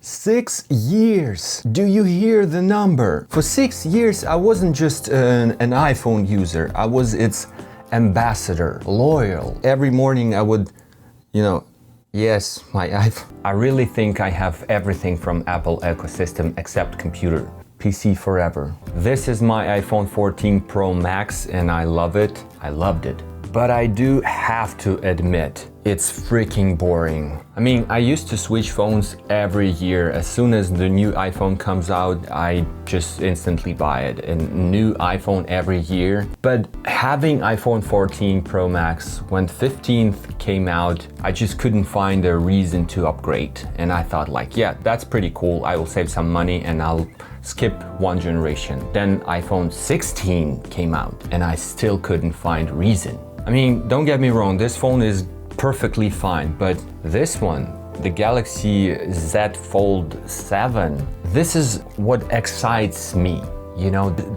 6 years! Do you hear the number? For 6 years, I wasn't just an iPhone user. I was its ambassador, loyal. Every morning I would, yes, my iPhone. I really think I have everything from Apple ecosystem except computer. PC forever. This is my iPhone 14 Pro Max and I love it. I loved it. But I do have to admit, it's freaking boring. I mean, I used to switch phones every year. As soon as the new iPhone comes out, I just instantly buy it. A new iPhone every year. But having iPhone 14 Pro Max, when 15th came out, I just couldn't find a reason to upgrade. And I thought yeah, that's pretty cool. I will save some money and I'll skip one generation. Then iPhone 16 came out and I still couldn't find reason. I mean, don't get me wrong, this phone is perfectly fine, but this one, the Galaxy Z Fold 7, this is what excites me.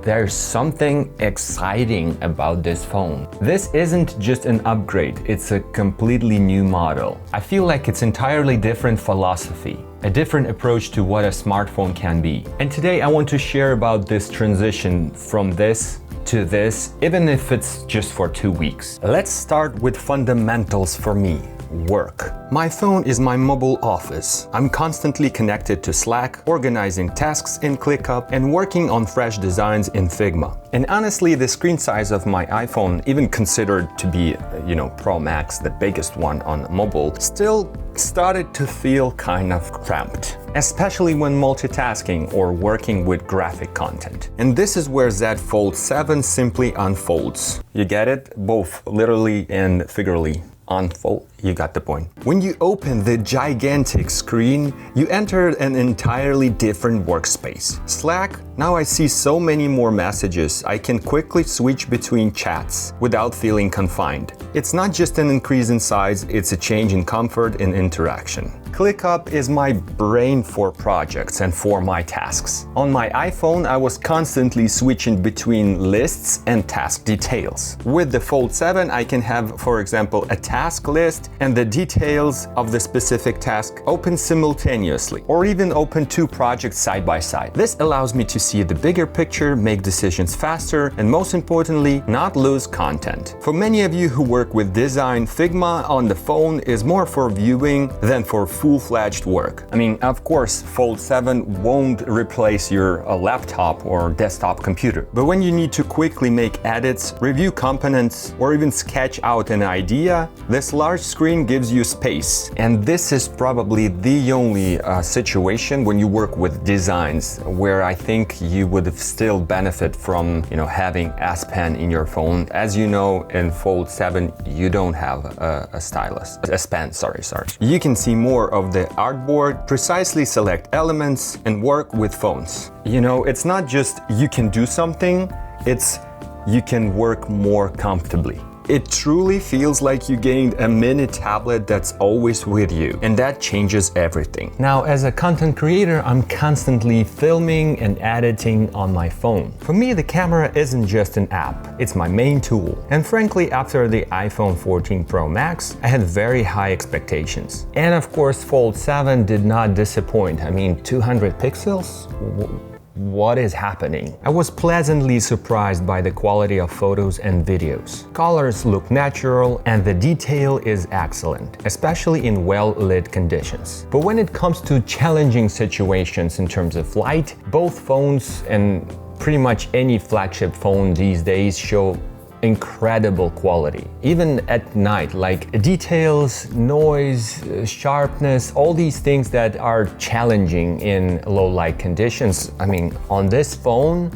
There's something exciting about this phone. This isn't just an upgrade, it's a completely new model. I feel like it's entirely different philosophy, a different approach to what a smartphone can be. And today I want to share about this transition from this to this, even if it's just for 2 weeks. Let's start with fundamentals for me. Work. My phone is my mobile office. I'm constantly connected to Slack, organizing tasks in ClickUp, and working on fresh designs in Figma. And honestly, the screen size of my iPhone, even considered to be, Pro Max, the biggest one on mobile, still started to feel kind of cramped, especially when multitasking or working with graphic content. And this is where Z Fold 7 simply unfolds. You get it? Both literally and figuratively. Unfold, you got the point. When you open the gigantic screen, you enter an entirely different workspace. Slack, now I see so many more messages. I can quickly switch between chats without feeling confined. It's not just an increase in size, it's a change in comfort and interaction. ClickUp is my brain for projects and for my tasks. On my iPhone, I was constantly switching between lists and task details. With the Fold 7, I can have, for example, a task list and the details of the specific task open simultaneously, or even open 2 projects side by side. This allows me to see the bigger picture, make decisions faster, and most importantly, not lose content. For many of you who work with design, Figma on the phone is more for viewing than for full-fledged work. I mean, of course, Fold 7 won't replace your laptop or desktop computer. But when you need to quickly make edits, review components, or even sketch out an idea, this large screen gives you space. And this is probably the only situation when you work with designs where I think you would still benefit from, having S Pen in your phone. As you know, in Fold 7, you don't have a stylus, a pen, sorry. You can see more of the artboard, precisely select elements, and work with phones. It's not just you can do something, it's you can work more comfortably. It truly feels like you gained a mini tablet that's always with you, and that changes everything. Now, as a content creator, I'm constantly filming and editing on my phone. For me, the camera isn't just an app, it's my main tool. And frankly, after the iPhone 14 Pro Max, I had very high expectations. And of course, Fold 7 did not disappoint. I mean, 200 pixels? What is happening? I was pleasantly surprised by the quality of photos and videos. Colors look natural and the detail is excellent, especially in well-lit conditions. But when it comes to challenging situations in terms of light, both phones and pretty much any flagship phone these days show incredible quality. Even at night, like details, noise, sharpness, all these things that are challenging in low light conditions. I mean, on this phone,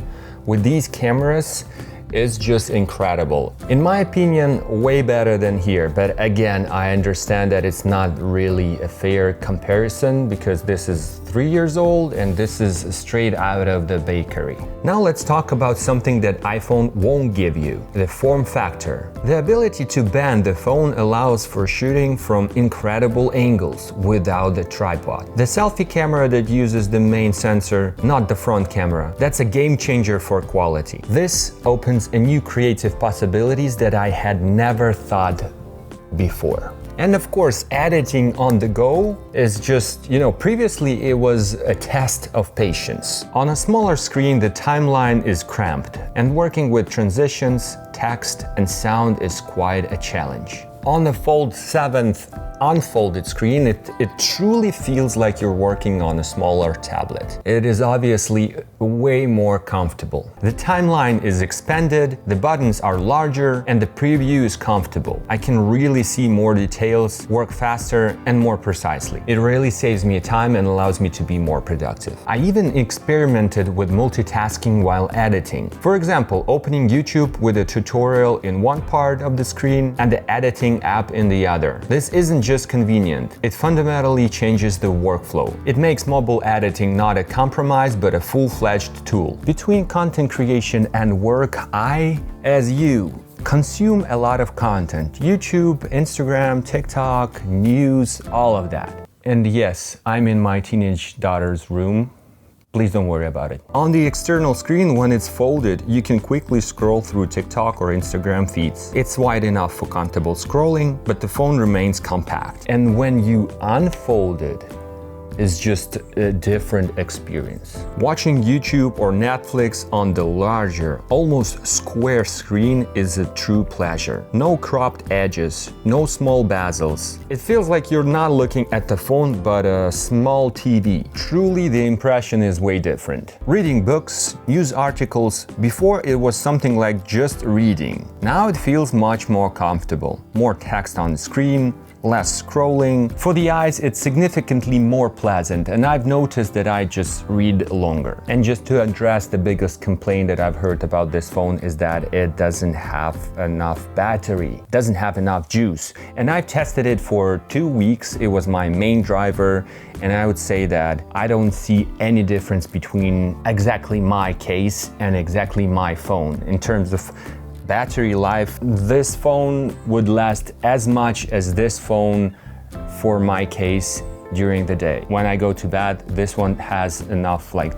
with these cameras, is just incredible. In my opinion, way better than here. But again, I understand that it's not really a fair comparison because this is 3 years old and this is straight out of the bakery. Now let's talk about something that iPhone won't give you, the form factor. The ability to bend the phone allows for shooting from incredible angles without the tripod. The selfie camera that uses the main sensor, not the front camera, that's a game changer for quality. This opens a new creative possibilities that I had never thought before. And of course, editing on the go is just, previously it was a test of patience. On a smaller screen, the timeline is cramped, and working with transitions, text, and sound is quite a challenge. On the Fold 7th unfolded screen, it truly feels like you're working on a smaller tablet. It is obviously way more comfortable. The timeline is expanded, the buttons are larger, and the preview is comfortable. I can really see more details, work faster, and more precisely. It really saves me time and allows me to be more productive. I even experimented with multitasking while editing. For example, opening YouTube with a tutorial in one part of the screen and the editing app in the other. This isn't just convenient, it fundamentally changes the workflow. It makes mobile editing not a compromise but a full-fledged tool. Between content creation and work, I, as you, consume a lot of content. YouTube, Instagram, TikTok, news, all of that. And yes, I'm in my teenage daughter's room. Please don't worry about it. On the external screen, when it's folded, you can quickly scroll through TikTok or Instagram feeds. It's wide enough for comfortable scrolling, but the phone remains compact. And when you unfold it, is just a different experience. Watching YouTube or Netflix on the larger, almost square screen is a true pleasure. No cropped edges, no small bezels. It feels like you're not looking at the phone but a small TV. Truly, the impression is way different. Reading books, news articles, before it was something like just reading. Now it feels much more comfortable. More text on the screen, less scrolling. For the eyes, it's significantly more pleasant, and I've noticed that I just read longer. And just to address the biggest complaint that I've heard about this phone is that it doesn't have enough battery, doesn't have enough juice. And I've tested it for 2 weeks. It was my main driver, and I would say that I don't see any difference between exactly my case and exactly my phone in terms of battery life. This phone would last as much as this phone for my case during the day. When I go to bed, this one has enough, like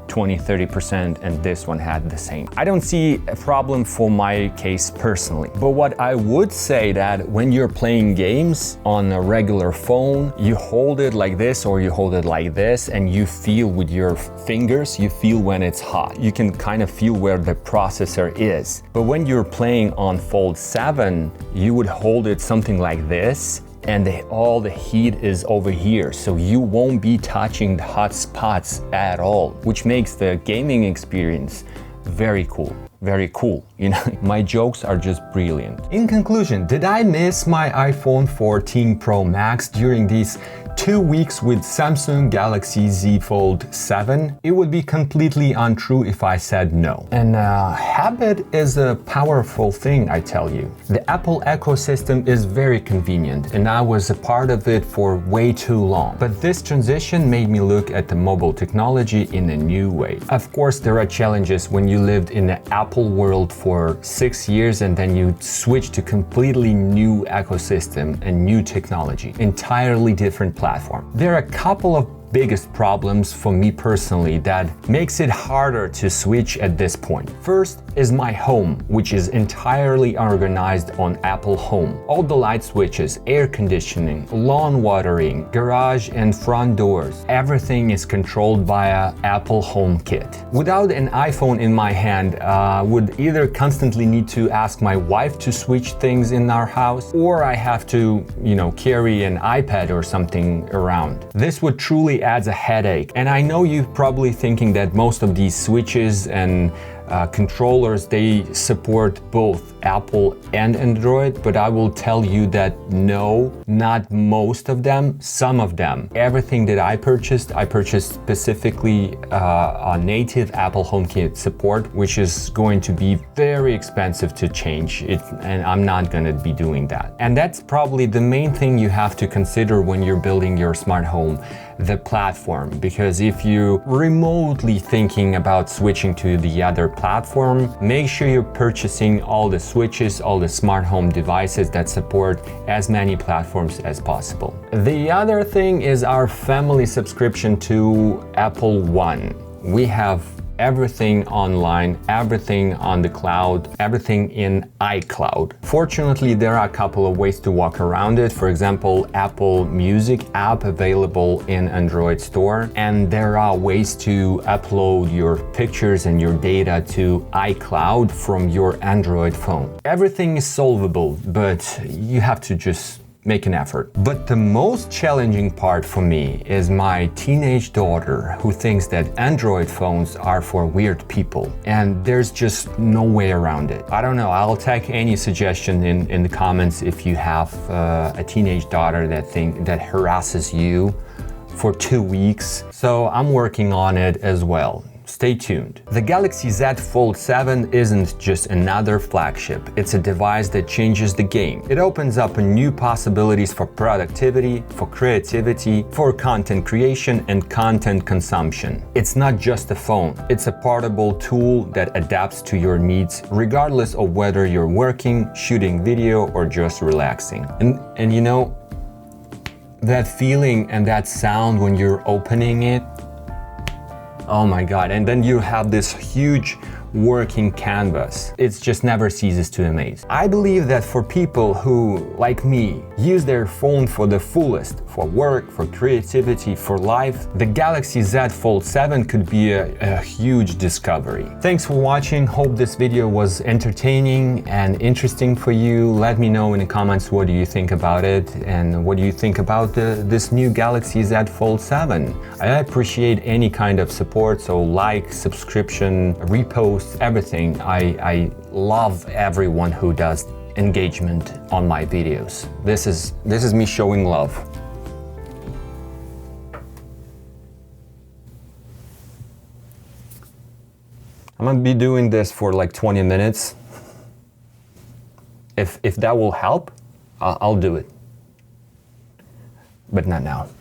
20-30%, and this one had the same. I don't see a problem for my case personally, but what I would say that when you're playing games on a regular phone, you hold it like this or you hold it like this, and you feel with your fingers, you feel when it's hot. You can kind of feel where the processor is. But when you're playing on Fold 7, you would hold it something like this, and all the heat is over here, so you won't be touching the hot spots at all, which makes the gaming experience very cool. Very cool, my jokes are just brilliant. In conclusion, did I miss my iPhone 14 Pro Max during these 2 weeks with Samsung Galaxy Z Fold 7? It would be completely untrue if I said no. And habit is a powerful thing, I tell you. The Apple ecosystem is very convenient, and I was a part of it for way too long. But this transition made me look at the mobile technology in a new way. Of course, there are challenges when you lived in the Apple world for 6 years and then you switch to completely new ecosystem and new technology, entirely different platform. There are a couple of biggest problems for me personally that makes it harder to switch at this point. First is my home, which is entirely organized on Apple Home. All the light switches, air conditioning, lawn watering, garage and front doors, everything is controlled via Apple HomeKit. Without an iPhone in my hand, I would either constantly need to ask my wife to switch things in our house, or I have to, carry an iPad or something around. This would truly adds a headache. And I know you're probably thinking that most of these switches and controllers, they support both Apple and Android, but I will tell you that no, not most of them, some of them. Everything that I purchased specifically a native Apple HomeKit support, which is going to be very expensive to change it, and I'm not gonna be doing that. And that's probably the main thing you have to consider when you're building your smart home, the platform, because if you're remotely thinking about switching to the other platform, make sure you're purchasing all the switches, all the smart home devices that support as many platforms as possible. The other thing is our family subscription to Apple One. We have everything online, everything on the cloud, everything in iCloud. Fortunately, there are a couple of ways to walk around it. For example, Apple Music app available in Android store, and there are ways to upload your pictures and your data to iCloud from your Android phone. Everything is solvable, but you have to just make an effort. But the most challenging part for me is my teenage daughter, who thinks that Android phones are for weird people, and there's just no way around it. I don't know, I'll take any suggestion in the comments if you have a teenage daughter that harasses you for 2 weeks. So I'm working on it as well. Stay tuned. The Galaxy Z Fold 7 isn't just another flagship, it's a device that changes the game. It opens up new possibilities for productivity, for creativity, for content creation and content consumption. It's not just a phone, it's a portable tool that adapts to your needs regardless of whether you're working, shooting video, or just relaxing. And you know, that feeling and that sound when you're opening it, oh my God, and then you have this huge working canvas. It just never ceases to amaze. I believe that for people who, like me, use their phone for the fullest, for work, for creativity, for life, the Galaxy Z Fold 7 could be a huge discovery. Thanks for watching. Hope this video was entertaining and interesting for you. Let me know in the comments what do you think about it and what do you think about this new Galaxy Z Fold 7. I appreciate any kind of support, so like, subscription, repost, everything. I love everyone who does engagement on my videos. This is me showing love. I'm gonna be doing this for like 20 minutes. If that will help, I'll do it. But not now.